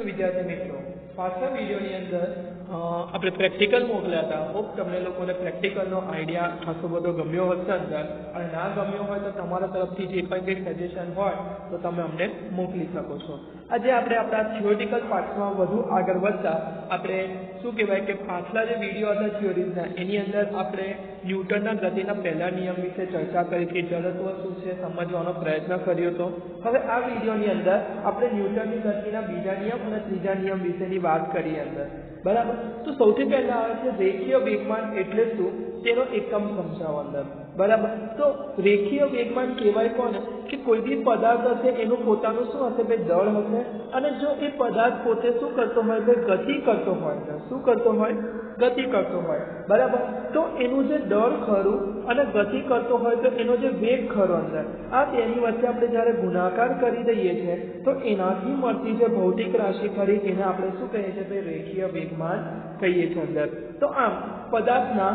विद्यार्थी मित्रों पाछला वीडियोनी अंदर આપણે પ્રેક્ટિકલ મોકલ્યા હતા હોપ તમને લોકોને પ્રેક્ટિકલનો આઈડિયા ખાસો બધો ગમ્યો હશે અંદર અને ના ગમ્યો હોય તો તમારા તરફથી જે પણ કંઈ સજેશન હોય તો તમે અમને મોકલી શકો છો આજે આપણે આપણા થિયોરિટિકલ પાર્ટ્સમાં વધુ આગળ વધતા આપણે શું કહેવાય કે પાછલા જે વિડીયો હતા થિયોરીઝના એની અંદર આપણે ન્યૂટનના ગતિના પહેલા નિયમ વિશે ચર્ચા કરી હતી જડત્વ શું છે સમજવાનો પ્રયત્ન કર્યો હતો હવે આ વિડીયોની અંદર આપણે ન્યૂટનની ગતિના બીજા નિયમ અને ત્રીજા નિયમ વિશેની વાત કરીએ અંદર बराबर तो સૌથી પહેલા આવે છે રેખીય વેગમાન એટલે શું તેનો એકમ સમજાવો અંદર બરાબર તો રેખીય વેગમાન કહેવાય કોને કે કોઈ બી પદાર્થ હશે એનું પોતાનું શું હશે ભાઈ દળ હશે અને જો એ પદાર્થ પોતે શું કરતો હોય ભાઈ ગતિ કરતો હોય શું કરતો હોય ગતિ કરતો હોય બરાબર તો એનું જે દળ ખરું અને ગતિ કરતો હોય તો એનો જે વેગ ખરો અંદર આ તેની વચ્ચે આપણે જ્યારે ગુણાકાર કરી દઈએ છીએ તો એનાથી મળતી જે ભૌતિક રાશિ ખરી એને આપણે શું કહીએ છીએ ભાઈ રેખીય વેગમાન કહીએ છીએ અંદર તો આમ પદાર્થના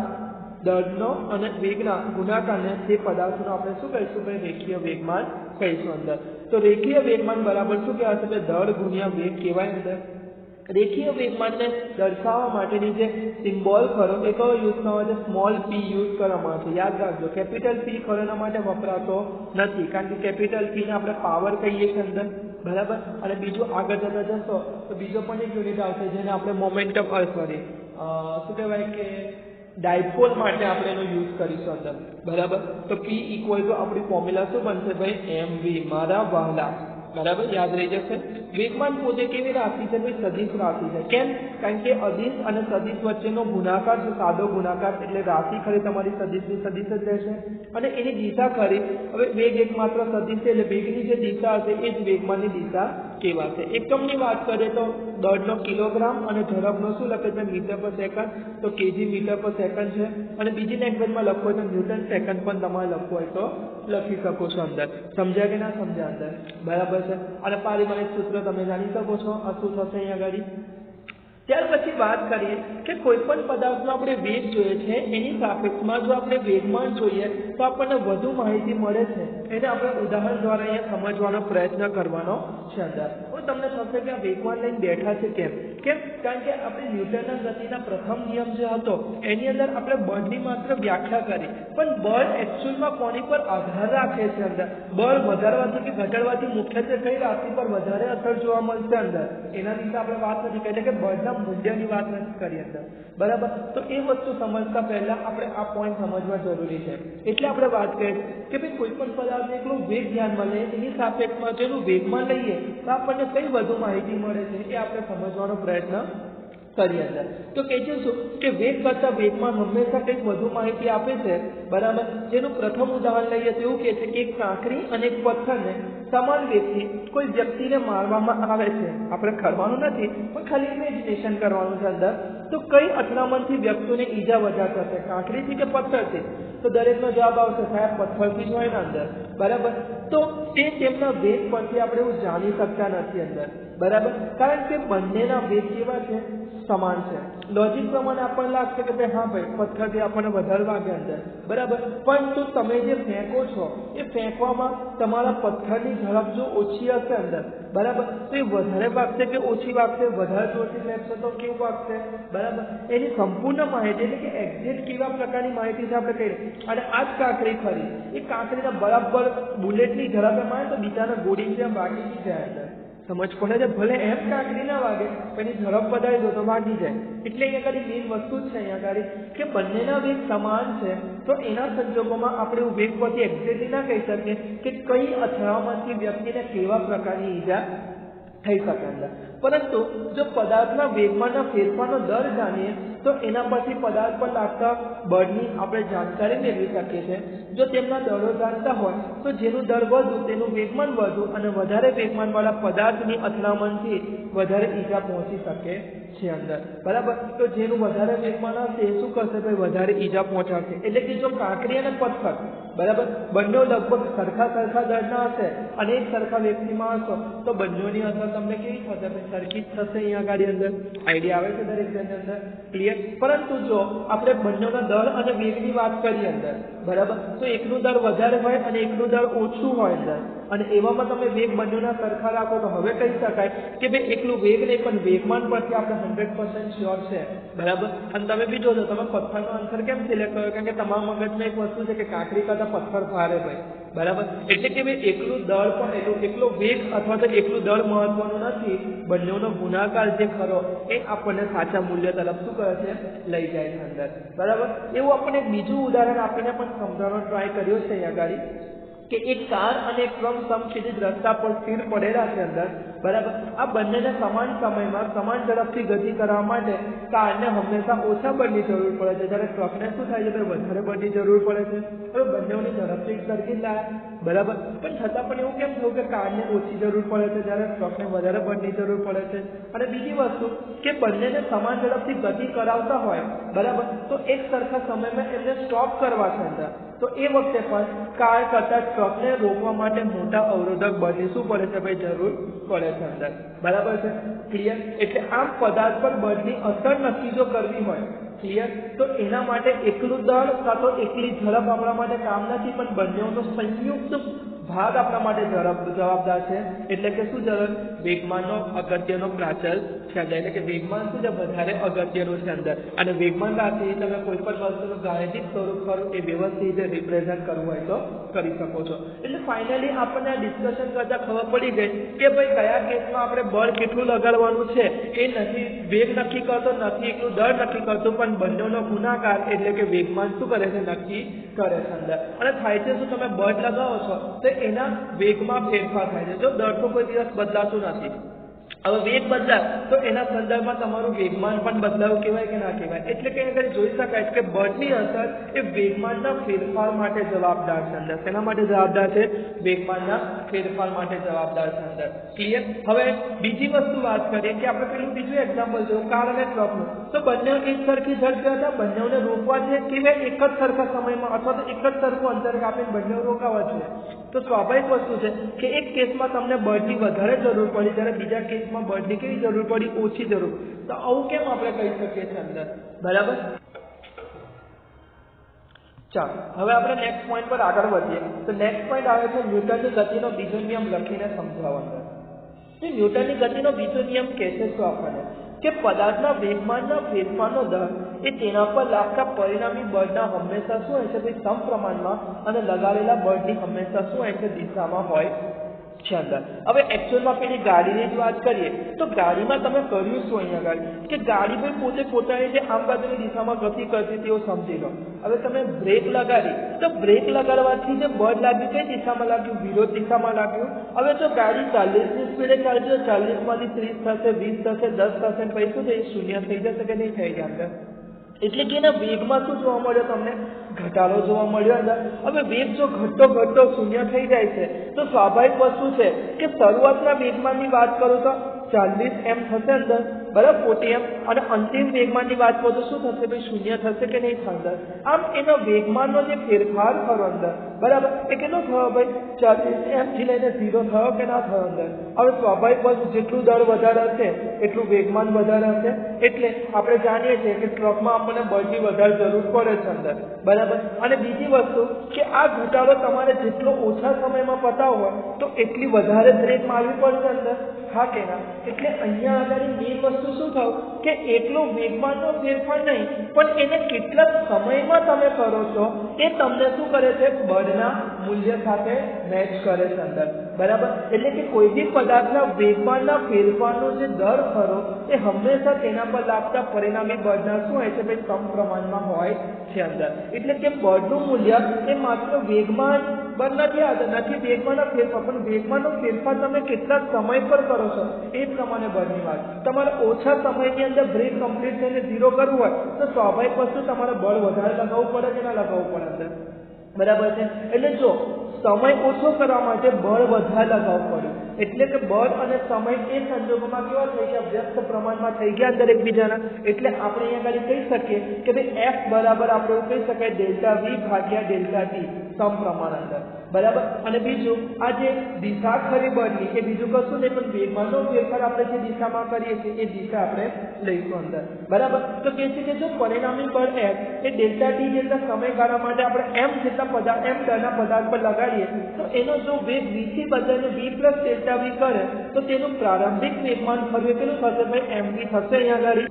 દળનો અને વેગના ગુણાકારને તે પદાર્થનો આપણે શું કહીશું ભાઈ રેખીય વેગમાન કહીશું અંદર તો રેખીય વેગમાન બરાબર શું કહેવાશે ભાઈ દળ ગુણ્યા વેગ કહેવાય અંદર રેખીય વેગમાનને દર્શાવવા માટેની જે સિમ્બોલ ખરો એ કયો યુઝ કરવામાં આવે સ્મોલ પી યુઝ કરવામાં આવે છે યાદ રાખજો કેપિટલ પી ખરો એના માટે વપરાતો નથી કારણ કે કેપિટલ પીને આપણે પાવર કહીએ છીએ અંદર બરાબર અને બીજું આગળ જતા જશો તો બીજો પણ એક યુનિટ આવશે જેને આપણે મોમેન્ટમ સોરી શું કહેવાય કે ડાયપોલ માટે આપણે એનો યુઝ કરીશું અંદર બરાબર તો P ઇક્વલ ટુ આપણી ફોર્મ્યુલા શું બનશે ભાઈ mv મારા વહાલા બરાબર યાદ રહી જશે વેગમાન પોતે કેવી રાશિ છે ભાઈ સદિશ રાશિ છે કેમ કારણ કે અદિશ અને સદિશ વચ્ચેનો ગુણાકાર છે સાદો ગુણાકાર એટલે રાશિ ખરી તમારી સદિશની સદિશ જ રહેશે અને એની દિશા ખરી હવે વેગ એકમાત્ર સદિશ છે એટલે વેગની જે દિશા હશે એ જ વેગમાનની દિશા કહેવાશે એકમની વાત કરીએ તો દળનો કિલોગ્રામ અને ઝડપનો શું લખે છે મીટર પર સેકન્ડ તો કેજી મીટર પર સેકન્ડ છે અને બીજી લેંગ્વેજમાં લખવું હોય તો ન્યૂટન સેકન્ડ પણ તમારે લખવું હોય તો લખી શકો છો અંદર સમજ્યા કે ના સમજ્યા અંદર બરાબર છે અને પારિમાણિક સૂત્ર તમે જાણી શકો છો આ શું થશે અહીંયા આગળ ત્યાર પછી વાત કરીએ કે કોઈ પણ પદાર્થનો આપણે વેગ જોઈએ છે એની સાપેક્ષમાં જો આપણે વેગમાન જોઈએ તો આપણને વધુ માહિતી મળે છે એને આપણે ઉદાહરણ દ્વારા અહીંયા સમજવાનો પ્રયત્ન કરવાનો છે અંદર હવે તમને થશે કે આ વેગમાન લઈને બેઠા છે કેમ કારણ કે આપણે ન્યૂટનના ગતિના પ્રથમ નિયમ જે હતો એની અંદર આપણે બળની માત્ર વ્યાખ્યા કરી પણ બળ એકચ્યુઅલમાં કોની પર આધાર રાખે છે અંદર બળ વધારવાથી કે ઘટાડવાથી મુખ્યત્વે કઈ રાશિ પર વધારે અસર જોવા મળશે અંદર એના વિશે આપણે વાત નથી કરી એટલે કે બળના મૂલ્યની વાત નથી કરી અંદર બરાબર તો એ વસ્તુ સમજતા પહેલા આપણે આ પોઈન્ટ સમજવા જરૂરી છે એટલે આપણે વાત કરીએ કે ભાઈ કોઈ પણ પદાર્થને એકલો વેગ ધ્યાનમાં લઈએ એની સાપેક્ષમાં જેનું વેગમાં લઈએ તો આપણને કઈ વધુ માહિતી મળે છે એ આપણે સમજવાનો પ્રયત્ન કરી અંદર તો કહીશું કે વેગ કરતા વેગમાન હંમેશા કંઈક વધુ માહિતી આપે છે બરાબર જેનું પ્રથમ ઉદાહરણ લઈએ તો એવું કહે છે કે એક કાંકરી અને એક પથ્થરને સમાન વેગથી કોઈ વ્યક્તિને મારવામાં આવે છે આપણે કરવાનું નથી પણ ખાલી ઇમેજિનેશન કરવાનું છે અંદર તો કઈ અથડામણથી વ્યક્તિને ઈજા વધારે થશે કાંકરીથી કે પથ્થરથી તો દરેકનો જવાબ આવશે સાહેબ પથ્થરથી જ હોય ને અંદર બરાબર તો તે તેમના વેગ પરથી આપણે એવું જાણી શકતા નથી અંદર બરાબર કારણ કે બંનેના વેગ કેવા છે સમાન છે લોજિક પ્રમાણે આપણને લાગશે કે ભાઈ હા ભાઈ પથ્થરથી આપણને વધારે વાગે અંદર બરાબર પરંતુ તમે જે ફેંકો છો એ ફેંકવામાં તમારા પથ્થરની ઝડપ જો ઓછી હશે અંદર બરાબર તો એ વધારે વાગશે કે ઓછી વાગશે વધારે જોરથી ફેંકશે તો કેવું વાગશે બરાબર એની સંપૂર્ણ માહિતી એટલે કે એક્ઝેક્ટ કેવા પ્રકારની માહિતી છે આપણે કહીએ અને આ જ કાંકરી ખરી એ કાંકરીના બરાબર બુલેટની ઝડપે મારે તો બીજાના ગોળી જેમ વાગી જાય અંદર સમજ પડે છે ભલે એમ કાંકરી ના વાગે પણ એની ઝડપ વધારી દો તો વાગી જાય એટલે અહીંયા આગળ મેઇન વસ્તુ જ છે અહીંયા આગળ કે બંનેના વેગ સમાન છે તો એના સંજોગોમાં આપણે એવું વેગ પરથી એક્ઝેક્ટલી ના કહી શકીએ કે કઈ અથડામણથી વ્યક્તિને કેવા પ્રકારની ઈજા થઈ શકે અંદર પરંતુ જો પદાર્થના વેગમાંના ફેરફારનો દર જાણીએ તો એના પરથી પદાર્થ પર લાગતા બળની આપણે જાણકારી મેળવી શકીએ છીએ જો તેમના દળો જાણતા હોય તો જેનું દળ વધુ તેનું વેગમાન વધુ અને વધારે વેગમાનવાળા પદાર્થની અથડામણથી વધારે ઈજા પહોંચી શકે છે અંદર બરાબર તો જેનું વધારે વેગમાન હશે શું કરશે ભાઈ વધારે ઈજા પહોંચાડશે એટલે કે જો કાંકરી અને પથ્થર બરાબર બંને લગભગ સરખા દળના હશે અને એક સરખા વ્યક્તિમાં હશો તો બંનેની અસર તમને કેવી થશે ભાઈ સરખી જ થશે અહીંયા ગાડી અંદર આઈડિયા આવે છે દરેક જણની અંદર ક્લિયર પરંતુ જો આપણે બંનેના દળ અને વેગની વાત કરીએ અંદર બરાબર. તો એકનું દળ વધારે હોય અને એકનું દળ ઓછું હોય અંદર, અને એવામાં તમે વેગ બંનેના સરખા રાખો તો હવે કહી શકાય કે ભાઈ એકલું વેગ નહીં પણ વેગમાન પરથી આપણે 100% શ્યોર છે, બરાબર. અને તમે બી જોજો, તમે પથ્થરનો આન્સર કેમ સિલેક્ટ કર્યો? કારણ કે તમારા મગજમાં એક વસ્તુ છે કે કાંકરી કરતા પથ્થર ભારે હોય, બરાબર. એટલે કે ભાઈ એકલું દળ પણ એકલો વેગ અથવા તો એકલું દળ મહત્વનું નથી, બંનેનો ગુણાકાર જે ખરો એ આપણને સાચા મૂલ્ય તરફ શું કરે છે? લઈ જાય છે અંદર, બરાબર. એવું આપણે એક બીજું ઉદાહરણ આપીને પણ સમજાવવાનો ટ્રાય કર્યો છે અહીંયા આગળ, કે એક કાર અને એક ટ્રક સમક્ષિતિજ રસ્તા પર સ્થિર પડેલા છે અંદર, બરાબર. આ બંનેને સમાન સમયમાં સમાન ઝડપથી ગતિ કરવા માટે કારને હંમેશા ઓછા બળની જરૂર પડે છે, જ્યારે ટ્રકને શું થાય છે? વધારે બળની જરૂર પડે છે. હવે બંનેની ઝડપથી સરખી લાય, બરાબર. પણ છતાં પણ એવું કેમ થયું કે કારને ઓછી જરૂર પડે છે જ્યારે ટ્રકને વધારે બળની જરૂર પડે છે? અને બીજી વસ્તુ કે બંનેને સમાન ઝડપથી ગતિ કરાવતા હોય, બરાબર, તો એક સરખા સમયમાં એમને સ્ટોપ કરવા છે અંદર, તો એ વખતે પણ કાર કરતા ટ્રકને રોકવા માટે મોટા અવરોધક બળની શું પડે છે? ભાઈ જરૂર પડે છે અંદર, બરાબર છે. ક્લિયર? એટલે આમ પદાર્થ પર બળની અસર નક્કી જો કરવી હોય, ક્લિયર, તો એના માટે એકલું દળ કાં તો એકલી ઝડપ આપણા માટે કામ નથી, પણ બંનેનો સંયુક્ત ભાગ આપણા માટે જવાબદાર છે. એટલે કે શું જરૂર? વેગમાનનો અગત્યનો પ્રાચલ છે અંદર, એટલે કે વેગમાન શું છે? વધારે અગત્યનું છે અંદર. અને વેગમાન રાખી તમે કોઈ પણ વસ્તુનું ગાણિતિક સ્વરૂપ ખરું એ વ્યવસ્થિત રીતે રિપ્રેઝન્ટ કરવું હોય તો કરી શકો છો. એટલે ફાઇનલી આપણને આ ડિસ્કશન કરતા ખબર પડી ગઈ કે ભાઈ કયા કેસમાં આપણે બળ કેટલું લગાડવાનું છે એ નથી વેગ નક્કી કરતો, નથી એકલું દળ નક્કી કરતો, પણ બંનેનો ગુણાકાર એટલે કે વેગમાન શું કરે છે? નક્કી કરે છે અંદર. અને થાય છે શું? તમે બળ લગાવો છો તો એના વેગમાં ફેરફાર થાય છે. જો દળ તો કોઈ દિવસ બદલાતું નથી, હવે વેગ બદલાય તો એના સંદર્ભમાં તમારું વેગમાન પણ બદલાવું કહેવાય કે ના કહેવાય? એટલે કે અહીં જોઈ શકાય કે બળની અસર એ વેગમાનના ફેરફાર માટે જવાબદાર છે અંદર. શેના માટે જવાબદાર છે? વેગમાનના ફેરફાર માટે જવાબદાર છે અંદર. ક્લિયર? હવે બીજી વસ્તુ વાત કરીએ કે આપણે પેલું બીજું એક્ઝામ્પલ જોયું કાર અને ટ્રકનું, તો બંને એક સરખી ઝડપે હતા, બંનેને રોકવા છે કે એક જ સરખા સમયમાં અથવા તો એક જ સરખું અંતર કાપીને બંને રોકાવા છે. તો સ્વાભાવિક વસ્તુ છે કે એક કેસમાં તમને બળની વધારે જરૂર પડી, જ્યારે બીજા કેસમાં બળની કેવી જરૂર પડી? ઓછી જરૂર. તો આવું કેમ આપણે કહી શકીએ છીએ અંદર, બરાબર. ચાલો હવે આપણે નેક્સ્ટ પોઈન્ટ પર આગળ વધીએ. તો નેક્સ્ટ પોઈન્ટ આવે છે ન્યૂટનની ગતિનો બીજો નિયમ લખીને સમજાવો અંદર. ન્યૂટનની ગતિનો બીજો નિયમ કહે છે શું આપણને? કે પદાર્થના વેગમાનના ફેરફારનો દર એ તેના પર લાગતા પરિણામી બળના હંમેશા શું હોય છે? ભાઈ સમપ્રમાણમાં, અને લગાડેલા બળની હંમેશા શું હોય છે? દિશામાં હોય છે અંદર. હવે એકચ્યુઅલમાં પેલી ગાડીની જ વાત કરીએ તો ગાડીમાં તમે કર્યું શું અહીંયા આગળ કે ગાડી ભાઈ પોતે પોતાની જે આમ બાજુની દિશામાં ગતિ કરતી તેઓ સમજી લો. હવે તમે બ્રેક લગાડી તો બ્રેક લગાડવાથી જે બળ લાગ્યું કઈ દિશામાં લાગ્યું? વિરોધ દિશામાં લાગ્યું. હવે જો ગાડી 40ની સ્પીડે ચાલતી તો 40માંથી 30 થશે, 20 થશે, 10 થશે, પછી શું થઈ? શૂન્ય થઈ જશે કે નહીં થઈ જાય અંદર? એટલે કે એના વેગમાં શું જોવા મળ્યો? તમને ઘટાડો જોવા મળ્યો અંદર. હવે વેગ જો ઘટતો શૂન્ય થઈ જાય છે તો સ્વાભાવિક વસ્તુ છે કે શરૂઆતના વેગમાનની વાત કરું તો 40 m થશે અંદર, બરાબર, 40 m, અને અંતિમ વેગમાનની વાત કરું તો શું થશે? ભાઈ શૂન્ય થશે કે નહીં થશે? આમ એનો વેગમાનનો જે ફેરફાર થયો અંદર, બરાબર, એ કેટલો થયો? ભાઈ 40 m થી લઈને 0 થયો કે ના થયો અંદર? હવે સ્વાભાવિક વસ્તુ જેટલું દળ વધારે હશે એટલું વેગમાન વધારે હશે. એટલે આપણે જાણીએ છીએ કે ટ્રકમાં આપણને બળની વધારે જરૂર પડે છે અંદર, બરાબર. અને બીજી વસ્તુ કે આ ઘટાડો તમારે જેટલો ઓછા સમયમાં પતાવવો હોય તો એટલી વધારે બ્રેક મારવી પડશે અંદર, હા કે ના? એટલે અહીંયા આગળ મેઇન વસ્તુ શું થયું કે એટલો વેગમાનનો ફેરફાર નહીં, પણ એને કેટલા સમયમાં તમે કરો છો એ તમને શું કરે છે? બળના મૂલ્ય સાથે મેચ કરે છે અંદર, બરાબર. એટલે કે કોઈ બી પદાર્થના વેગમાનના ફેરફારનો જે દર ખરો એ હંમેશા તેના પર લાગતા પરિણામી બળના શું હોય છે? ભાઈ સમપ્રમાણમાં હોય છે અંદર. એટલે કે બળનું મૂલ્ય એ માત્ર વેગમાન બળ નથી વેગમાનના ફેરફાર, પણ વેગમાનનો ફેરફાર તમે કેટલા સમય પર કરો છો એ પ્રમાણે બળની વાત. તમારે ઓછા સમયની અંદર બ્રેક કમ્પ્લીટ થઈને 0 કરવું હોય તો સ્વાભાવિક વસ્તુ તમારે બળ વધારે લગાવવું પડે કે ના લગાવવું પડે અંદર, બરાબર છે. એટલે જો સમય ઓછો કરવા માટે બળ વધારે લગાવવું પડે, એટલે કે બળ અને સમય એ સંજોગોમાં કેવા થઈ ગયા? વ્યસ્ત પ્રમાણમાં થઈ ગયા અંદર એકબીજાના. એટલે આપણે અહીંયા આગળ કહી શકીએ કે ભાઈ F બરાબર આપણે એવું કહી શકાય ડેલ્ટા V ભાગ્યા ડેલ્ટા T. સમપ્રમાણ અંદર, બરાબર. અને બીજું આ જે દિશા ખરી બળની એ બીજું કશું નહીં પણ વેગમાનનો ફેરફાર આપણે જે દિશામાં કરીએ છીએ એ દિશા આપણે લઈશું અંદર, બરાબર. તો કહે છે કે જો પરિણામી બળ F એ ડેલ્ટા ટી જેટલા સમયગાળા માટે આપણે m જેટલા પદાર્થ m દરના પદાર્થ પર લગાડીએ તો એનો જો વેગ v થી બદલાઈને v પ્લસ ડેલ્ટા v કરે તો તેનું પ્રારંભિક વેગમાન ખરું કેટલું થશે ભાઈ mv થશે અહીંયા આગળ,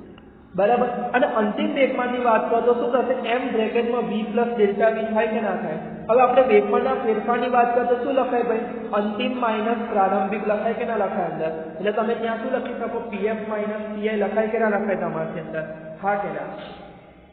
બરાબર. અને અંતિમ વેગમાનની વાત કરો તો શું થશે m બ્રેકેટમાં v plus delta v થાય કે ના થાય. હવે આપણે વેગમાનના ફેરફારની વાત કરીએ તો શું લખાય ભાઈ, અંતિમ માઇનસ પ્રારંભિક લખાય કે ના લખાય અંદર. એટલે તમે ત્યાં શું લખી શકો, pf માઇનસ pi લખાય કે ના લખાય તમારી અંદર, હા કે ના,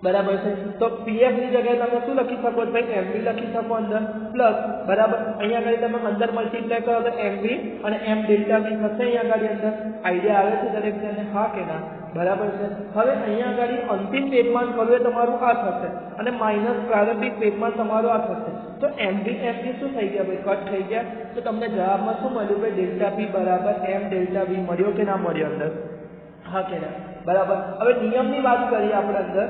બરાબર છે. તો pf ની જગ્યાએ તમે શું લખી શકો ભાઈ, mv લખી શકો અંદર પ્લસ, બરાબર. અહીંયા આગળ તમે અંદર મલ્ટીપ્લાય કરો તો mv અને m ડેલ્ટા v થશે અહીંયા આગળ અંદર. આઈડિયા આવે છે દરેક જણને, હા કે ના, બરાબર છે. હવે અહીંયા આગળ અંતિમ વેગમાન કરવું એ તમારું આ થશે અને માઇનસ પ્રારંભિક વેગમાન તમારું આ થશે. તો mv શું થઈ ગયા ભાઈ, કટ થઈ ગયા. તો તમને જવાબમાં શું મળ્યું ભાઈ, ડેલ્ટા p બરાબર m ડેલ્ટા v મળ્યો કે ના મળ્યો અંદર, હા કે ના, બરાબર. હવે નિયમની વાત કરીએ આપણે અંદર.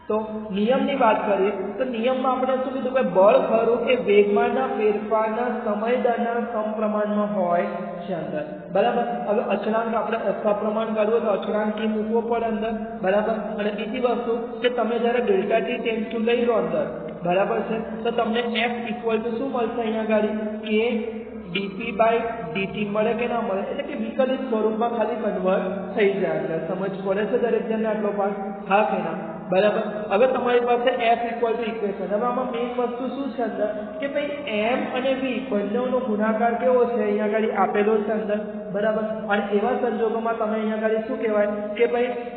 તો નિયમની વાત કરીએ તો નિયમમાં આપણે શું કીધું કે બળ ખરું એ વેગમાનના ફેરફારના સમય દરના સમપ્રમાણમાં હોય છે અંદર, બરાબર. હવે અચળાંક આપણે સપ્રમાણ કરવું તો અચળાંક કી મૂકવો પડે અંદર, બરાબર. અને બીજી વસ્તુ કે તમે જ્યારે ડેલ્ટા ટી ટેન્સ ટુ લઈ લો અંદર, બરાબર છે, તો તમને f ઇક્વલ ટુ શું મળશે અહીંયા આગળ, કે dp/dt મળે કે ના મળે, એટલે કે વિકલિત સ્વરૂપમાં ખાલી કન્વર્ટ થઈ જાય અંદર. સમજ પડે છે દરેક જણને આટલો પાઠ, હા કે ના, બરાબર. હવે તમારી પાસે f ઇક્વલ ટુ ઇક્વેશન. હવે આમાં મેઇન વસ્તુ શું છે અંદર કે ભાઈ m અને v બંનેનો ગુણાકાર કેવો છે અહીંયા આગળ આપેલો છે અંદર, બરાબર. અને એવા સંજોગોમાં તમે અહીંયા આગળ શું કહેવાય કે ભાઈ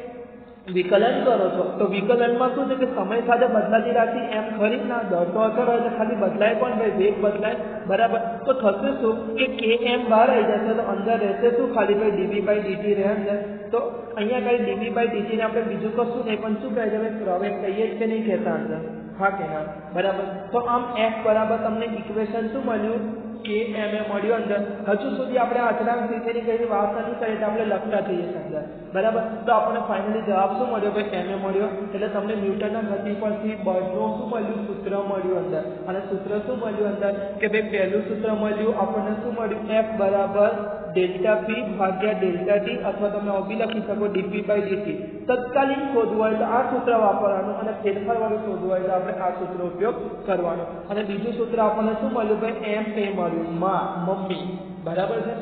વિકલન કરો છો તો વિકલનમાં શું છે કે સમય સાથે બદલાતી રાશિ m ખરી ના, દર તો અસર હોય તો ખાલી બદલાય પણ ભાઈ વેગ બદલાય, બરાબર. તો થશે શું કે km બહાર આવી જશે તો અંદર રહેશે શું ખાલી ભાઈ dv/dt રહે અંદર. તો અહીંયા આગળ dv/dt ને આપણે બીજું કશું નહીં પણ શું કહે છે ભાઈ, પ્રવેગ કહીએ જ કે નહીં કહેતા અંદર, હા કે ના, બરાબર. તો આમ f બરાબર તમને ઇક્વેશન શું મળ્યું, km મળ્યું અંદર. હજુ સુધી આપણે અચળાંક વિશેની કઈ વાત નથી કરી તો આપણે લખતા થઈએ અંદર, બરાબર. તો આપણને ફાઇનલી જવાબ શું મળ્યો ભાઈ, m મળ્યો. એટલે તમને ન્યૂટનના ગતિ પરથી બળનું શું મળ્યું, સૂત્ર મળ્યું અંદર. અને સૂત્ર શું મળ્યું અંદર કે ભાઈ પહેલું સૂત્ર મળ્યું આપણને શું મળ્યું, f બરાબર ડેલ્ટા p ભાગ્યા ડેલ્ટા t, અથવા તમે બી લખી શકો dp/dt. તત્કાલીન શોધવું હોય તો આ સૂત્ર વાપરવાનું અને ફેરફાર વાળું શોધવું હોય તો આપણે આ સૂત્ર ઉપયોગ કરવાનો. અને બીજું સૂત્ર આપણને શું મળ્યું ભાઈ, m એ મળ્યું, મમ્મી, બરાબર છે.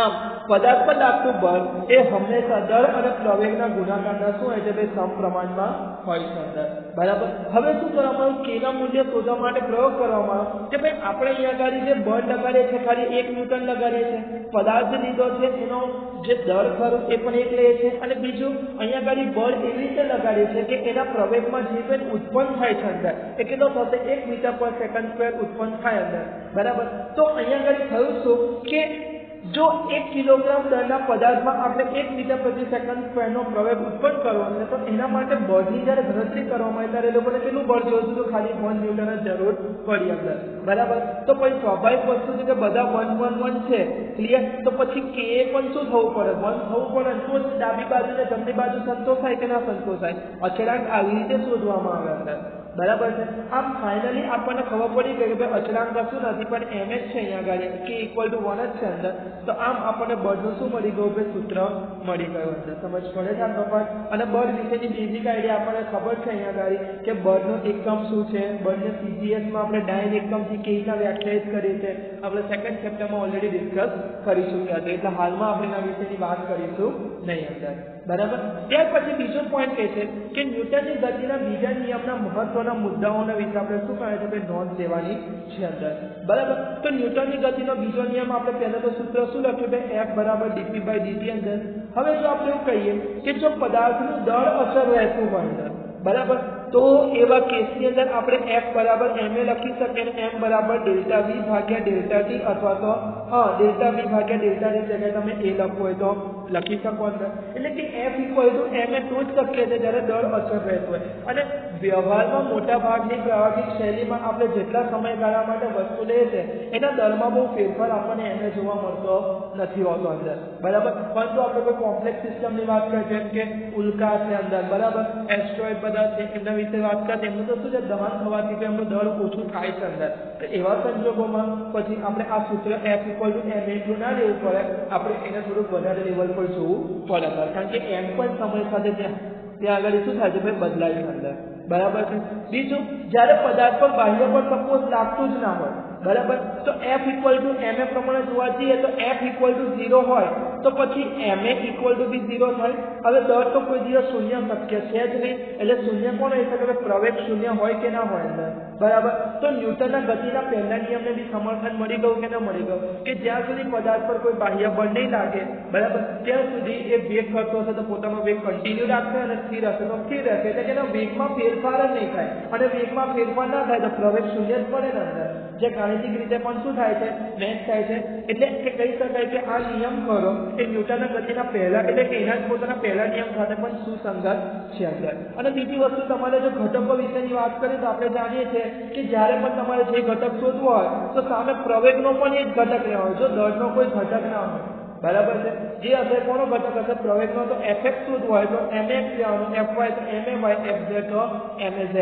આમ પદાર્થ પર લાગતું બળ એ હંમેશા દર અને પ્રવેગના ગુણાકારના શું હોય છે ભાઈ, સમપ્રમાણમાં હોય છે અંદર, બરાબર. હવે શું કરવામાં આવ્યું, k ના મૂલ્ય શોધવા માટે પ્રયોગ કરવામાં આવ્યો કે ભાઈ આપણે અહીંયા આગળ જે બળ લગાડીએ છીએ ખાલી 1 ન્યૂટન લગાડીએ છીએ, પદાર્થ લીધો છે એનો જે દર ખરું એ પણ 1 લઈએ છીએ, અને બીજું અહીંયા આગળ બળ એવી રીતે લગાડીએ છીએ કે એના પ્રવેગમાં જે કંઈ ઉત્પન્ન થાય છે અંદર એ કેટલો થશે, 1 મીટર પર સેકન્ડ સ્ક્વેર ઉત્પન્ન થાય અંદર, બરાબર. તો અહીંયા આગળ થયું શું કે જો 1 કિલોગ્રામ દરના પદાર્થમાં આપણે 1 મીટર પ્રતિ સેકન્ડ સ્ક્વેરનો પ્રવેગ ઉત્પન્ન કરવાનો છે તો એના માટે બળની જ્યારે ગણતરી કરવામાં આવે ત્યારે લોકોને કેટલું બળ જોઈતું હતું, ખાલી 1 ન્યૂટન જ જરૂર પડી અંદર, બરાબર. તો પછી સ્વાભાવિક વસ્તુ છે કે બધા 1 1 1 છે, ક્લિયર. તો પછી કે પણ શું થવું પડે, 1 થવું પડે તો જ ડાબી બાજુ ને જમણી બાજુ સંતોષાય કે ના સંતોષાય. અચળાંક આવી રીતે શોધવામાં આવે અંદર, બરાબર છે. આમ ફાઇનલી આપણને ખબર પડી ગઈ કે ભાઈ અચળાંક કશું નથી પણ m જ છે અહીંયા આગળ, k ઇક્વલ ટુ 1 જ છે અંદર. તો આમ આપણને બળનું શું મળી ગયું ભાઈ, સૂત્ર મળી ગયું અંદર. સમજ પડે છે આ પણ. અને બળ વિશેની બેઝિક આઈડિયા આપણને ખબર છે અહીંયા આગળ કે બળનો એકમ શું છે, બળને CGS માં આપણે ડાયન એકમથી કેવી રીતના વ્યાખ્યાયિત કરી છે આપણે સેકન્ડ ચેપ્ટરમાં ઓલરેડી ડિસ્કસ કરી ચૂક્યા છે, એટલે હાલમાં આપણે એના વિશેની વાત કરીશું નહીં અંદર, બરાબર. ત્યાર પછી બીજો પોઈન્ટ એ છે કે ન્યૂટનની ગતિના બીજા નિયમના મહત્વના મુદ્દાઓના વિશે આપણે શું કહે છે કે નોંધ લેવાની છે અંદર, બરાબર. તો ન્યૂટનની ગતિનો બીજો નિયમ આપણે પહેલા તો સૂત્ર શું લખ્યું ભાઈ, f બરાબર dp/dt અંદર. હવે જો આપણે એવું કહીએ કે જો પદાર્થનું દળ અસર રહેતું હોય અંદર, બરાબર, તો એવા કેસની અંદર આપણે f બરાબર ma લખી શકીએ અને m બરાબર ડેલ્ટા v ભાગ્યા ડેલ્ટા t અથવા તો ડેલ્ટા V ભાગ્યા ડેલ્ટા T જગ્યાએ તમે A લખો હોય તો લખી શકો અંદર. એટલે કે F ઇક્વલ ટુ m એ તો જ શક્ય છે જ્યારે દર અચળ રહેતો હોય. અને વ્યવહારમાં મોટા ભાગની પ્રાયોગિક શૈલીમાં આપણે જેટલા સમયગાળા માટે વસ્તુ લઈએ છે એના દરમાં બહુ ફેરફાર આપણને એને જોવા મળતો નથી હોતો અંદર, બરાબર. પરંતુ આપણે કોઈ કોમ્પ્લેક્સ સિસ્ટમની વાત કરીએ જેમ કે ઉલ્કા છે અંદર, બરાબર, એસ્ટ્રોઇડ બધા છે એમના વિશે વાત કરીએ એમનું તો શું છે દહન થવાથી એમનું દર ઓછું થાય છે અંદર. તો એવા સંજોગોમાં પછી આપણે આ સૂત્ર F ઇક્વલ ટુ m એટલું ના લેવું પડે, આપણે એને થોડુંક વધારે લેવલ પર જોવું પડે, કારણ કે m પણ સમય સાથે ત્યાં આગળ શું થાય છે ભાઈ બદલાય છે અંદર, બરાબર છે. બીજું, જ્યારે પદાર્થ પર બાહ્ય પર સપોઝ લાગતું જ ના હોય, બરાબર, તો F ઇક્વલ ટુ m પ્રમાણે જોવા જઈએ તો F ઇક્વલ ટુ 0 હોય તો પછી m ઇક્વલ ટુ બી 0 થાય. હવે દર તો કોઈ દિવસ શૂન્ય શક્ય છે જ નહીં, એટલે શૂન્ય કોણ હોય શકે, પ્રવેગ શૂન્ય હોય કે ના હોય અંદર, બરાબર. તો ન્યૂટનના ગતિના પહેલા નિયમને બી સમર્થન મળી ગયું કે ના મળી ગયું કે જ્યાં સુધી પદાર્થ પર કોઈ બાહ્ય બળ નહીં લાગે, બરાબર, ત્યાં સુધી એ વેગ કરતો હશે તો પોતાનો વેગ કન્ટિન્યુ રાખશે અને સ્થિર હશે તો સ્થિર રહેશે, એટલે કે એના વેગમાં ફેરફાર જ નહીં થાય. અને વેગમાં ફેરફાર ના થાય તો પ્રવેગ શૂન્ય જ પડે ને અંદર, જે ગાણિતિક રીતે પણ શું થાય છે મેચ થાય છે. એટલે કે કહી શકાય કે આ નિયમ કરો એ ન્યૂટનના ગતિના પહેલા એટલે કે એના જ પોતાના પહેલા નિયમ સાથે પણ સુસંગત છે અંદર. અને બીજી વસ્તુ, તમારે જો ઘટકો વિશેની વાત કરીએ તો આપણે જાણીએ છીએ કે જ્યારે પણ તમારે જે ઘટક શોધવો હોય તો સામે પ્રવેગનો પણ એક ઘટક લેવાનો, જો દળનો કોઈ ઘટક ના હોય, બરાબર છે, જે હશે કોનો ઘટક હશે પ્રવેગનો, તો fx શોધવો હોય તો mx લેવાનું, fy તો ma y, fz તો maz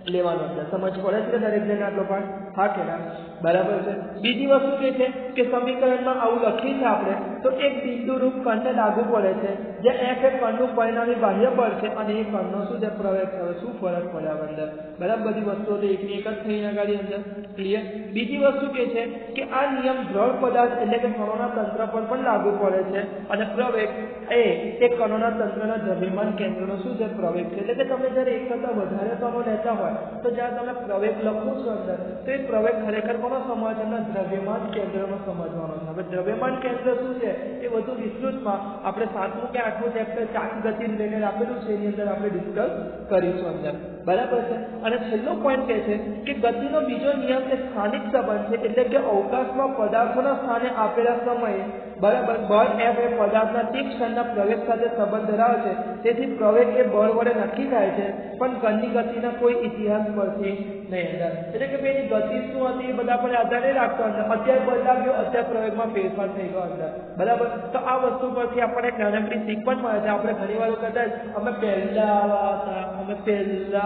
લેવાનો અંદર. સમજ પડે છે દરેક જણ આટલો પણ? હા કે ના? બરાબર છે. બીજી વસ્તુ એ છે કે સમીકરણમાં આવું લખી છે આપણે તો એક બિંદુ રૂપ કણને લાગુ પડે છે જે f એ કણનું પરિણામી બાહ્ય બળ છે અને એ કણનો શું છે પ્રવેગ કરે, શું ફરક પડે અંદર, બરાબર. બધી વસ્તુઓ તો એકની એક જ થઈ આગળ અંદર, ક્લિયર. બીજી વસ્તુ કે છે કે આ નિયમ દ્રવ પદાર્થ એટલે કે કણોના તંત્ર પર પણ લાગુ પડે છે અને પ્રવેગ એ કણોના તંત્રના દ્રવ્યમાન કેન્દ્રનો શું છે પ્રવેગ છે. એટલે કે તમે જ્યારે એક કરતા વધારે કણો લેતા હોય તો જ્યારે તમે પ્રવેગ લખો છો અંદર તો એ પ્રવેગ ખરેખર કોનો સમજવાનો, દ્રવ્યમાન કેન્દ્રનો સમજવાનો છે. હવે દ્રવ્યમાન કેન્દ્ર શું છે એ વધુ વિસ્તૃતમાં આપણે 7મું કે 8મું ચેપ્ટર ચાર્જ ગતિ રિલેટેડ આપેલું છે એની અંદર આપણે ડિસ્કસ કરીશું અંદર, બરાબર છે. અને છેલ્લો પોઈન્ટ કહે છે કે ગતિનો બીજો નિયમ એ સ્થાનિક સંબંધ છે, એટલે કે અવકાશમાં પદાર્થોના સ્થાને આપેલા સમયે, બરાબર, બળ F એ પદાર્થના તે ક્ષણના પ્રવેગ સાથે સંબંધ ધરાવે છે. તેથી પ્રવેગ એ બળ વડે નક્કી થાય છે પણ કણની ગતિના કોઈ ઇતિહાસ પરથી નહીં અંદર. એટલે કે એની ગતિ શું હતી એ બધા પર આધાર નહીં રાખતો અંદર, અત્યારે બદલાવ ગયો, અત્યારે પ્રવેગમાં ફેરફાર થઈ ગયો અંદર, બરાબર. તો આ વસ્તુ પરથી આપણને નાનકડી શીખ પણ મળે છે. આપણે ઘણી વાર કહેતા અમે પહેલા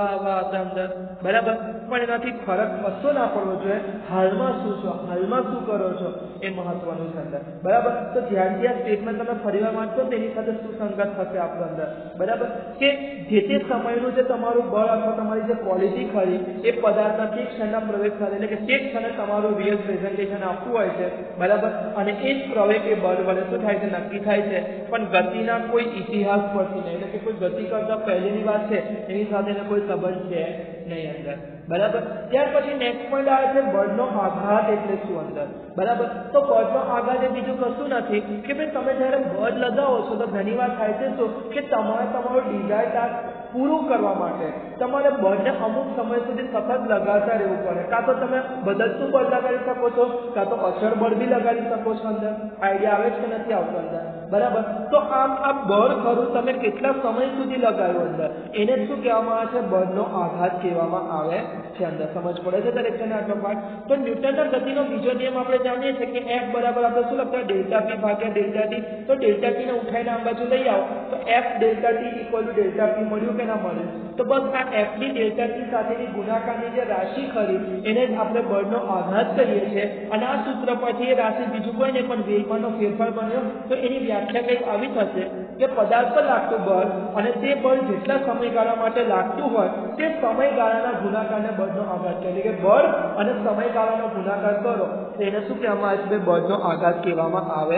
આવા હતા અંદર, બરાબર, પણ એનાથી ફરક કશો ના પડવો જોઈએ. હાલમાં શું છો, હાલમાં શું કરો છો એ મહત્વનું છે અંદર, બરાબર. તો ધ્યાનથી આ સ્ટેટમેન્ટ તમે ફરીવાર વાંચો તેની સાથે સુસંગત થશે આપણું અંદર, બરાબર. કે જે તે સમયનું જે તમારું બળ અથવા તમારી જે ક્વોલિટી ખરી એ પદાર્થના તે ક્ષણના પ્રવેગ સાથે, એટલે કે તે ક્ષણે તમારું રિયલ પ્રેઝન્ટેશન આપવું હોય છે, બરાબર. અને એ જ પ્રવેગ એ બળ વડે શું થાય છે નક્કી થાય છે પણ ગતિના કોઈ ઇતિહાસ પરથી નહીં, એટલે કે કોઈ ગતિ કરતા પહેલેની વાત છે એની સાથે કોઈ સંબંધ છે નહીં અંદર, બરાબર. ત્યાર પછી નેક્સ્ટ પોઈન્ટ આવે છે બળનો આઘાત એટલે શું અંદર, બરાબર. તો બળનો આઘાત એ બીજું કશું નથી કે ભાઈ તમે જ્યારે બળ લગાવો છો તો ઘણી વાર થાય છે શું કે તમારે તમારું ડિઝાયર ટાસ્ક પૂરું કરવા માટે તમારે બળને અમુક સમય સુધી સતત લગાડતા રહેવું પડે. કાં તો તમે બદલતું બળ લગાડી શકો છો, કાં તો અચળ બળ બી લગાડી શકો છો અંદર. આઈડિયા આવે છે કે નથી આવતો અંદર, બરાબર. તો આમ આ બળ ખરું તમે કેટલા સમય સુધી લગાવ્યું અંદર એને શું કહેવામાં આવે છે, બળનો આઘાત કહેવામાં આવે છે અંદર. સમજ પડે છે દરેક જણને આટલો પાઠ? તો ન્યૂટનના ગતિનો બીજો નિયમ આપણે જાણીએ છીએ કે F બરાબર આપણે શું લખતા ડેલ્ટા P ભાગ્યા ડેલ્ટા T. તો ડેલ્ટા T ને ઉઠાઈને આ બાજુ લઈ આવો તો F delta T equal to delta P મળ્યું કે ના મળ્યું? તો બસ આ F ની ડેલ્ટા T સાથેની ગુણાકારની જે રાશિ ખરી એને જ આપણે બળનો આઘાત કહીએ છીએ. અને આ સૂત્ર પરથી એ રાશિ બીજું કોઈ નહીં પણ વેગમાંનો ફેરફાર બન્યો તો એની વ્યાખ્યા કંઈક આવી થશે કે પદાર્થ પર લાગતું બળ અને તે બળ જેટલા સમયગાળા માટે લાગતું હોય તે સમયગાળાના ગુણાકારને બળનો આઘાત કહે. એટલે કે બળ અને સમયગાળાનો ગુણાકાર કરો તો એને શું કહેવામાં આવે છે, બળનો આઘાત કહેવામાં આવે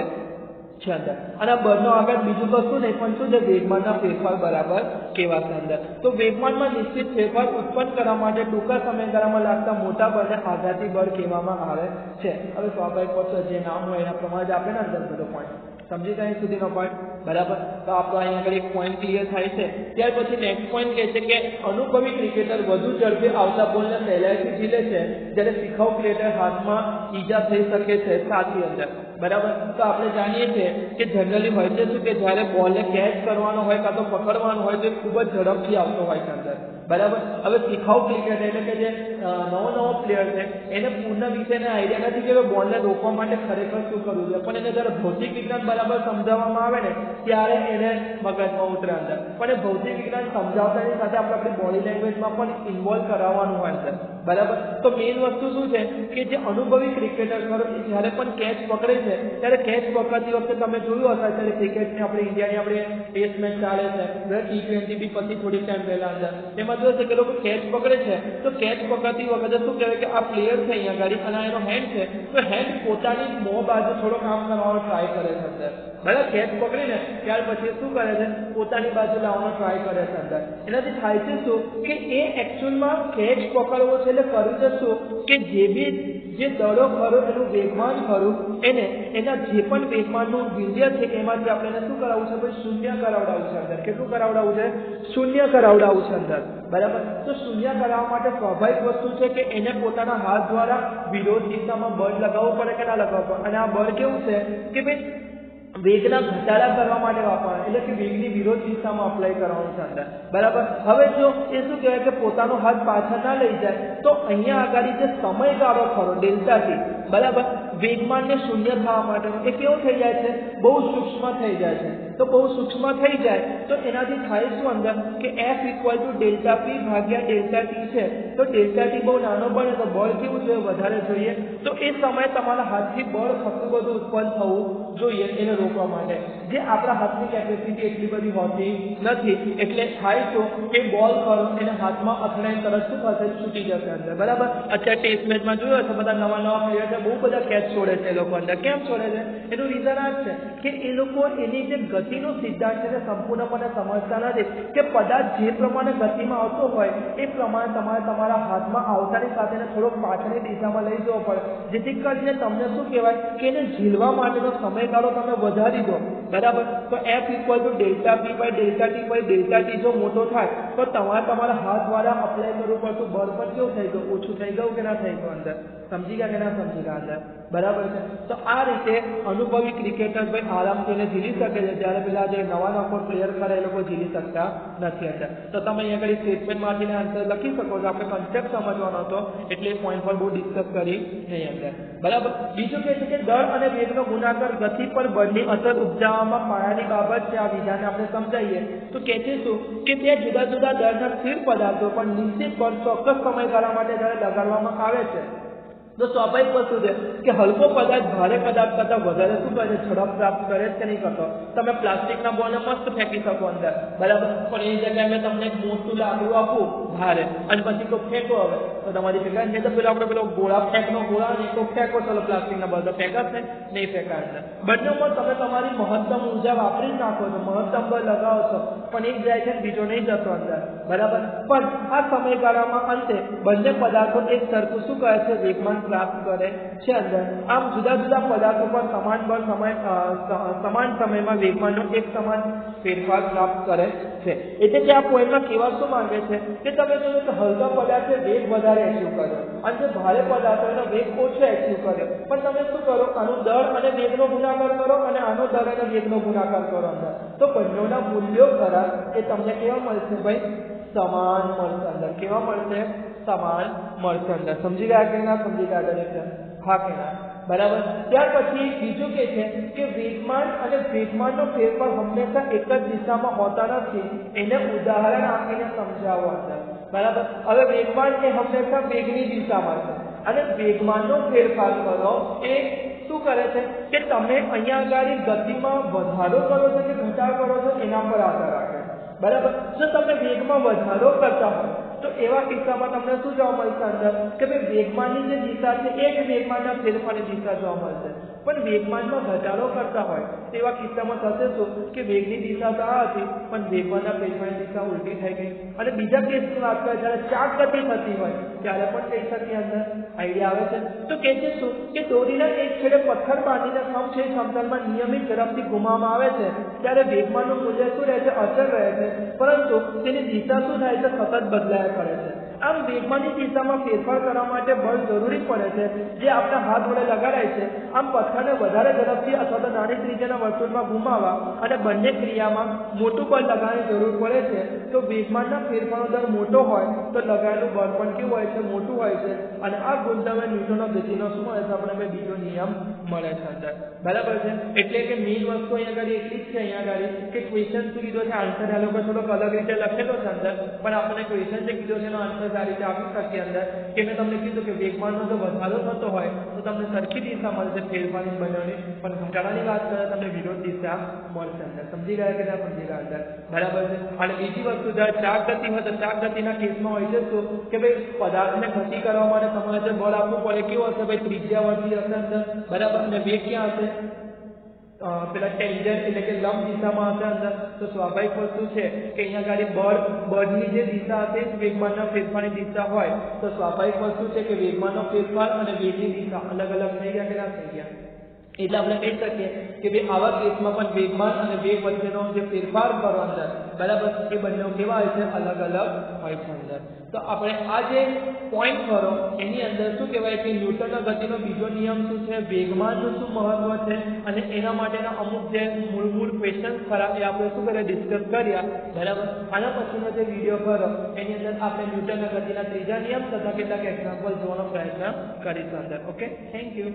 છે અંદર, અને બળનો આગળ બીજું કશું નહીં પણ શું છે, વેગમાનના ફેરફાર બરાબર કેવા છે અંદર. તો વેગમાનમાં નિશ્ચિત ફેરફાર ઉત્પન્ન કરવા માટે ટૂંકા સમયગાળામાં લાગતા મોટા બળને આઘાતી બળ કહેવામાં આવે છે. હવે સ્વાભાવિક વસ્તુ જે નામ હોય એના પ્રમાણે જ આપણે ને અંદર બધો પોઈન્ટ સમજી ગયા સુધીનો પોઈન્ટ બરાબર. તો આપણો અહીંયા આગળ એક પોઈન્ટ ક્લિયર થાય છે. ત્યાર પછી નેક્સ્ટ પોઈન્ટ કહે છે કે અનુભવી ક્રિકેટર વધુ ઝડપે આવતા બોલને સહેલાઈથી ઝીલે છે, જ્યારે શીખાઉ ક્રિકેટર હાથમાં ઈજા થઈ શકે છે સાથી અંદર બરાબર. તો આપણે જાણીએ છીએ કે જનરલી હોય છે શું કે જ્યારે બોલને કેચ કરવાનો હોય કાં તો પકડવાનો હોય તો ખૂબ જ ઝડપથી આવતો હોય છે અંદર બરાબર. હવે શીખાઉ ક્રિકેટર એટલે કે જે નવો પ્લેયર છે એને પૂર્ણ વિષયને આઈડિયા નથી કે બોલને રોકવા માટે ખરેખર શું કરવું છે, પણ એને જ્યારે ભૌતિક વિજ્ઞાન બરાબર સમજાવવામાં આવે ને ત્યારે એને મગજમાં ઉતરે અંદર. પણ એ ભૌતિક વિજ્ઞાન સમજાવતાની સાથે આપણે આપણી બોડી લેંગ્વેજમાં પણ ઇન્વોલ્વ કરાવવાનું હોય છે બરાબર. તો મેઇન વસ્તુ શું છે કે જે અનુભવી ક્રિકેટર જ્યારે પણ કેચ પકડે છે ત્યારે કેચ પકડતી વખતે તમે જોયું હશે ત્યારે ક્રિકેટની આપણે ઇન્ડિયાની આપણે ટેસ્ટ મેચ ચાલે છે, T20 બી પછી થોડીક ટાઈમ પહેલા અંદર એમાં જોયું છે કે લોકો કેચ પકડે છે તો કેચ પકડતી વખતે શું કહેવાય કે આ પ્લેયર છે અહીંયા ગાડી અને એનો હેન્ડ છે તો હેન્ડ પોતાની મોં બાજુ થોડો કામ કરવાનો ટ્રાય કરે છે અંદર બરાબર. કેચ પકડીને ત્યાર પછી શું કરે છે, પોતાની બાજુ લાવવાનો ટ્રાય કરે છે અંદર. એનાથી થાય છે શું કે એ એકચ્યુઅલમાં કેચ પકડવો છે એટલે કરવું છે શું કે જે દડો ખરો એનું વેગમાન ખરું એને એના જે પણ વેગમાનનું મૂલ્ય છે એમાંથી આપણે એને શું કરાવવું છે, ભાઈ શૂન્ય કરાવડાવવું છે અંદર. કેટલું કરાવડાવવું છે, શૂન્ય કરાવડાવવું છે અંદર બરાબર. તો શૂન્ય કરાવવા માટે સ્વાભાવિક વસ્તુ છે કે એને પોતાના હાથ દ્વારા વિરોધ દિશામાં બળ લગાવવું પડે કે ના લગાવવું પડે. અને આ બળ કેવું છે કે ભાઈ વેગના ઘટાડા કરવા માટે વાપરવાનું એટલે કે વેગની વિરોધ દિશામાં અપ્લાય કરવાનું છે અંદર બરાબર. હવે જો એ શું કહેવાય કે પોતાનો હાથ પાછળ ના લઈ જાય તો અહીંયા આગળ જે સમયગાળો ખરો ડેલ્ટા ટી બરાબર વેગમાનને શૂન્ય થવા માટેનો એ કેવો થઈ જાય છે, બહુ સૂક્ષ્મ થઈ જાય છે. તો બહુ સૂક્ષ્મ થઈ જાય તો એનાથી થાય શું અંદર કે F = ડેલ્ટા પી ભાગ્યા ડેલ્ટા ટી છે. તો ડેલ્ટા ટી બહુ નાનો બને તો બળ કેવું જોઈએ, વધારે જોઈએ. તો એ સમયે તમારા હાથથી બળ ખાસું બધું ઉત્પન્ન થવું જોઈએ એને રોકવા માટે, જે આપણા હાથની કેપેસિટી એટલી બધી હોતી નથી. એટલે થાય તો એ બોલ ખરો એને હાથમાં અથડાઈને તરત શું થશે, છૂટી જશે અંદર બરાબર. અત્યારે ટેસ્ટ મેચમાં જોયો હશે બધા નવા પ્લેયર બહુ બધા કેચ છોડે છે એ લોકો અંદર. કેમ છોડે છે, એનું રીઝન આ જ છે કે એ લોકો એની જે ગતિનો સિદ્ધાંત છે તે સંપૂર્ણપણે સમજતા નથી કે પદાર્થ જે પ્રમાણે ગતિમાં આવતો હોય એ પ્રમાણે તમારે તમારા હાથમાં આવતાની સાથે થોડોક પાછળની દિશામાં લઈ જવો પડે, જેથી કરીને તમને શું કહેવાય કે એને ઝીલવા માટેનો સમયગાળો તમે વધારી દો બરાબર. તો F = delta P by delta T by delta T જો મોટો થાય તો તમારે તમારા હાથ દ્વારા અપ્લાય કરવું પડતું બળ પણ કેવું થઈ ગયું, ઓછું થઈ ગયું કે ના થઈ ગયું અંદર. સમજી ગયા કે ના સમજી ગયા અંદર બરાબર છે. તો આ રીતે અનુભવી ક્રિકેટર ભાઈ આરામથી એને ઝીલી શકે છે, જ્યારે પેલા જે નવા પ્લેયર કરે એ લોકો ઝીલી શકતા નથી અંદર. તો તમે અહીંયા આગળ સ્ટેટમેન્ટમાંથી આન્સર લખી શકો છો. આપણે કન્સેપ્ટ સમજવાનો હતો એટલે એ પોઈન્ટ પર બહુ ડિસ્કસ કરી નહીં અંદર બરાબર. બીજું કહે છે કે દળ અને વેગનો ગુણાકાર ગતિ પર બળની અસર ઉપજાવવામાં પાયાની બાબત છે. આ વિધાનને આપણે સમજાવીએ તો કહે છે શું કે તે જુદા જુદા દળના સ્થિર પદાર્થો પણ નિશ્ચિત બળ ચોક્કસ સમયગાળા માટે જ્યારે લગાડવામાં આવે છે તો સ્વાભાવિક વસ્તુ છે કે હલકો પદાર્થ ભારે પદાર્થ કરતા વધારે શું કરે છે, ઝડપ પ્રાપ્ત કરે કે નહીં કરતો. તમે પ્લાસ્ટિકના બોલને મસ્ત ફેંકી શકો અંદર બરાબર, પણ એ જગ્યાએ મેં તમને એક મોટું લાકડું આપું ભારે અને પછી તો ફેંકો હવે તો તમારી ફેંકાય નહીં. તો પેલો આપણે પેલો ગોળા ને તો ફેંકો ચલો પ્લાસ્ટિકના બોલ તો ફેંકાશે નહીં, ફેંકાય અંદર. બંનેમાં તમે તમારી મહત્તમ ઉર્જા વાપરી જ નાખો છો, મહત્તમ બળ લગાવો છો, પણ એક જાય છે બીજો નહીં જતો અંદર બરાબર. પણ આ સમયગાળામાં અંતે બંને પદાર્થો એક સરખું શું કરે છે, વેગમાન પ્રાપ્ત કરે છે અંદર. આમ જુદા જુદા પદાર્થો પર સમાન બળ સમાન સમયમાં વેગમાનનો એક સમાન ફેરફાર પ્રાપ્ત કરે છે. એટલે કે આ પોઈન્ટમાં કહેવા શું માંગે છે કે તમે જોયું કે હલકા પદાર્થે વેગ વધારે એચિવ કર્યો અને જે ભારે પદાર્થો એનો વેગ ઓછો એચિવ કર્યો, પણ તમે શું કરો, આનું દળ અને વેગનો ગુણાકાર કરો અને આનો દળ અને વેગનો ગુણાકાર કરો અંદર. તો બંનેના મૂલ્યો ખરા એ તમને કેવા મળશે ભાઈ, સમાન મળશે અંદર. કેવા મળશે, સમાન મળશે અંદર. સમજી ગયા કે ના સમજી ગયા દરેક? હા કે ના બરાબર. ત્યાર પછી બીજું કે છે કે વેગમાન અને વેગમાનનો ફેરફાર હંમેશા એક જ દિશામાં હોતા નથી. એને ઉદાહરણ આપીને સમજાવો અંદર બરાબર. હવે વેગમાન એ હંમેશા વેગની દિશામાં છે અને વેગમાનનો ફેરફાર કરો એ શું કરે છે કે તમે અહીંયા આગળ ગતિમાં વધારો કરો છો કે ઘટાડો કરો છો એના પર આધાર રાખે બરાબર. જો તમે વેગમાં વધારો કરતા હોય તો એવા કિસ્સામાં તમને શું જોવા મળશે અંદર કે ભાઈ વેગમાનની જે દિશા છે એ જ વેગમાનના ફેરફારની દિશા જોવા મળશે. પણ વેગમાનમાં ઘટાડો કરતા હોય તેવા કિસ્સામાં થશે શું કે વેગની દિશા તો આ હતી પણ વેગમાનના ફેરફારની દિશા ઉલટી થઈ ગઈ. અને બીજા કેસની વાત કરીએ જ્યારે ચાક ગતિ થતી હોય ત્યારે પણ કઈ શકીએ અંદર આઈડિયા આવે છે તો કહે છે શું કે દોરીના એક છેડે પથ્થર બાંધીને સમછેદ સમતલમાં નિયમિત ઝડપથી ઘુમાવવામાં આવે છે ત્યારે વેગમાનનું મૂલ્ય શું રહે છે અચળ રહે છે પરંતુ તેની દિશા શું થાય છે સતત બદલાયા કરે છે. આમ વેગમાનની દિશામાં ફેરફાર કરવા માટે બળ જરૂરી પડે છે જે આપણા હાથ વડે લગાડાય છે. આમ પથ્થરને વધારે ઝડપથી અથવા તો નાની ત્રિજ્યાના વર્તુળમાં ઘુમાવવા અને બંને ક્રિયામાં મોટું બળ લગાવવાની જરૂર પડે છે. તો વેગમાનના ફેરફારનો દર મોટો હોય તો લગાવેલું બળ પણ કેવું હોય છે મોટું હોય છે અને આ ગુણધર્મ ન્યૂટનનો ગતિનો શું મળે છે આપણે બીજો નિયમ મળે છે અંદર બરાબર છે. એટલે કે મેઇન વસ્તુ અહીંયા આગળ એટલી જ છે અહીંયા આગળ કે ક્વેશ્ચન શું કીધો છે આન્સર આ લોકો થોડોક અલગ રીતે લખેલો છે અંદર પણ આપણને ક્વેશ્ચન જે કીધો છે એનો આન્સર આ રીતે આપી શકીએ અંદર કે મેં તમને કીધું કે વેગમાનનો જો વધારો થતો હોય તો તમને સરખી દિશા મળશે ફેરફારની બનાવવાની પણ ઘટાડાની વાત કરે તમને વિરોધ દિશા મળશે અંદર સમજી ગયા કે ના સમજી ગયા અંદર બરાબર છે. અને બીજી વસ્તુ જ્યારે ચાક ગતિ હોય તો ચાક ગતિના કેસમાં હોય છે શું કે ભાઈ પદાર્થને ગતિ કરવા માટે તમારે જે બળ આપવું પડે કેવું હશે ભાઈ ત્રિજ્યાવર્તી હશે અંદર બરાબર અને વેગ ક્યાં હશે પેલા ટેન્જન્ટ એટલે કે લંબ દિશામાં હશે અંદર તો સ્વાભાવિક વસ્તુ છે કે અહીંયા આગળ બળની જે દિશા હશે વેગમાનના ફેરફારની દિશા હોય તો સ્વાભાવિક વસ્તુ છે કે વેગમાનનો ફેરફાર અને વેગની દિશા અલગ અલગ થઈ ગયા કે ના થઈ ગયા. એટલે આપણે કહી શકીએ કે ભાઈ આવા કેસમાં પણ વેગમાન અને વેગ વચ્ચેનો જે ફેરફાર કરો અંદર બરાબર એ બંને કેવા હોય છે અલગ અલગ હોય છે અંદર. તો આપણે આ જે પોઈન્ટ કરો એની અંદર શું કહેવાય કે ન્યૂટનના ગતિનો બીજો નિયમ શું છે વેગમાનનું શું મહત્વ છે અને એના માટેના અમુક જે મૂળ ક્વેશ્ચન્સ ખરા એ આપણે શું કરીએ ડિસ્કસ કર્યા બરાબર. આના પછીનો જે વિડીયો કરો એની અંદર આપણે ન્યૂટનના ગતિના ત્રીજા નિયમ તથા કેટલાક એક્ઝામ્પલ જોવાનો પ્રયત્ન કરીશું અંદર. Okay thank you.